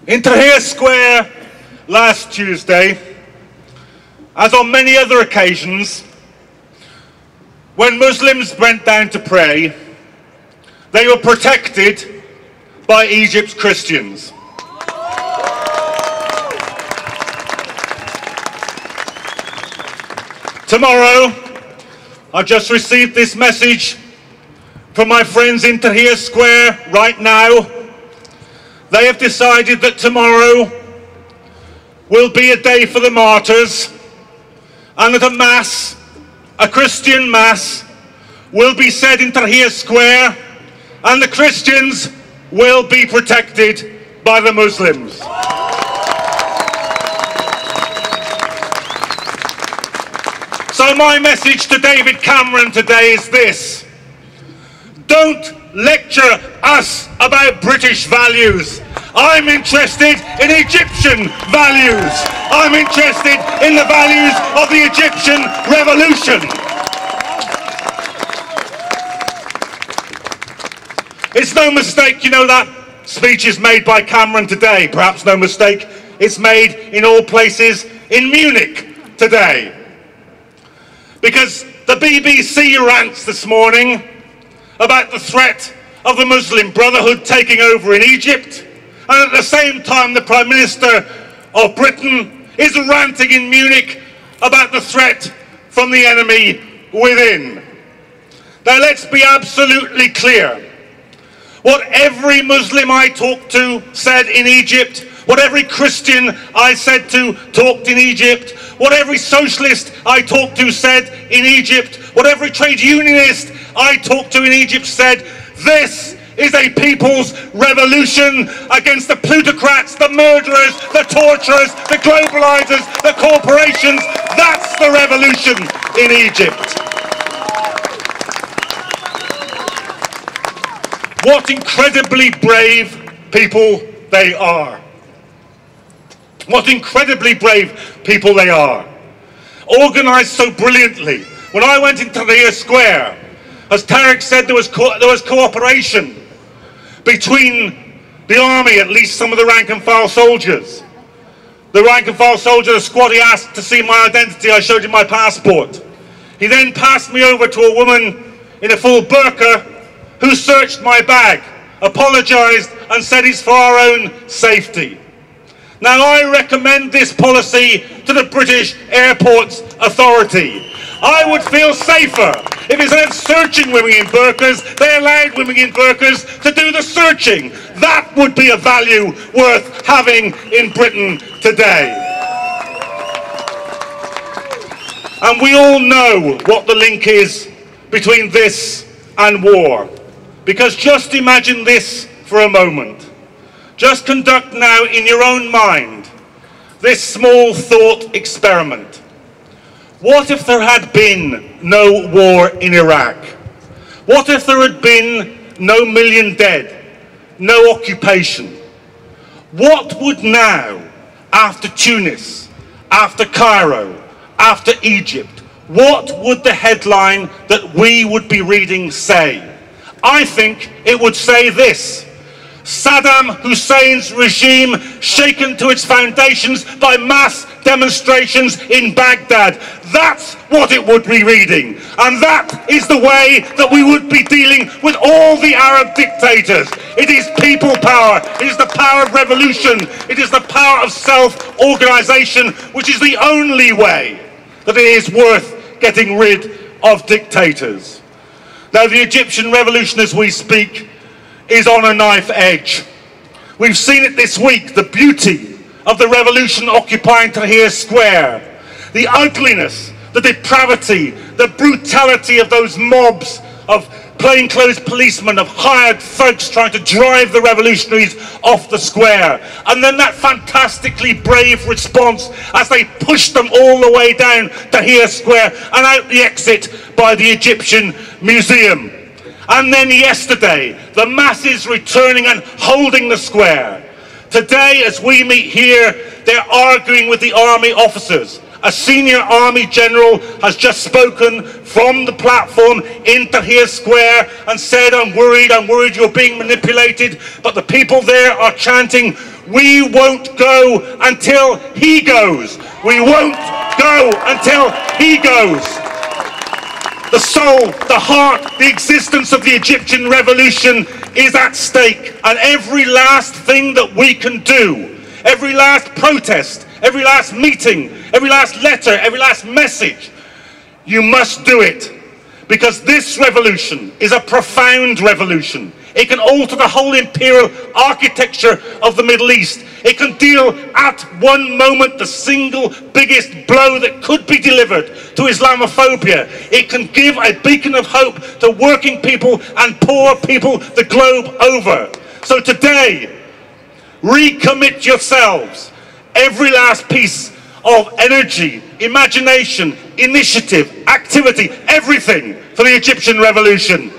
In Tahrir Square last Tuesday, as on many other occasions, when Muslims went down to pray, they were protected by Egypt's Christians. Tomorrow, I've just received this message from my friends in Tahrir Square right now. They have decided that tomorrow will be a day for the martyrs, and that a mass, a Christian mass, will be said in Tahrir Square, and the Christians will be protected by the Muslims. So my message to David Cameron today is this: don't lecture us about British values. I'm interested in Egyptian values. I'm interested in the values of the Egyptian revolution. It's no mistake, you know, that speech is made by Cameron today. Perhaps no mistake, it's made in all places in Munich today. Because the BBC rants this morning about the threat of the Muslim Brotherhood taking over in Egypt, and at the same time the Prime Minister of Britain is ranting in Munich about the threat from the enemy within. Now let's be absolutely clear. What every Muslim I talked to said in Egypt, what every Christian I said to talked in Egypt, what every socialist I talked to said in Egypt, what every trade unionist I talked to in Egypt said: this is a people's revolution against the plutocrats, the murderers, the torturers, the globalizers, the corporations. That's the revolution in Egypt. What incredibly brave people they are. What incredibly brave people they are. Organised so brilliantly. When I went into Tahrir Square, as Tariq said, there was cooperation between the army, at least some of the rank and file soldiers. The rank and file soldier, the squad, he asked to see my identity. I showed him my passport. He then passed me over to a woman in a full burqa who searched my bag, apologised and said it's for our own safety. Now I recommend this policy to the British Airports Authority. I would feel safer if instead of searching women in burqas, they allowed women in burqas to do the searching. That would be a value worth having in Britain today. And we all know what the link is between this and war. Because just imagine this for a moment. Just conduct now in your own mind this small thought experiment. What if there had been no war in Iraq? What if there had been no million dead, no occupation? What would now, after Tunis, after Cairo, after Egypt, what would the headline that we would be reading say? I think it would say this: Saddam Hussein's regime shaken to its foundations by mass demonstrations in Baghdad. That's what it would be reading. And that is the way that we would be dealing with all the Arab dictators. It is people power. It is the power of revolution. It is the power of self-organization, which is the only way that it is worth getting rid of dictators. Now, the Egyptian revolution, as we speak, is on a knife edge. We've seen it this week, the beauty of the revolution occupying Tahrir Square, the ugliness, the depravity, the brutality of those mobs of plainclothes policemen, of hired thugs trying to drive the revolutionaries off the square. And then that fantastically brave response as they pushed them all the way down Tahrir Square and out the exit by the Egyptian Museum. And then yesterday, the masses returning and holding the square. Today, as we meet here, they're arguing with the army officers. A senior army general has just spoken from the platform in Tahrir Square and said, I'm worried you're being manipulated. But the people there are chanting, We won't go until he goes. We won't go until he goes. The soul, the heart, the existence of the Egyptian revolution is at stake. And every last thing that we can do, every last protest, every last meeting, every last letter, every last message, you must do it. Because this revolution is a profound revolution. It can alter the whole imperial architecture of the Middle East. It can deal at one moment the single biggest blow that could be delivered to Islamophobia. It can give a beacon of hope to working people and poor people the globe over. So today, recommit yourselves. Every last piece of energy, imagination, initiative, activity, everything for the Egyptian revolution.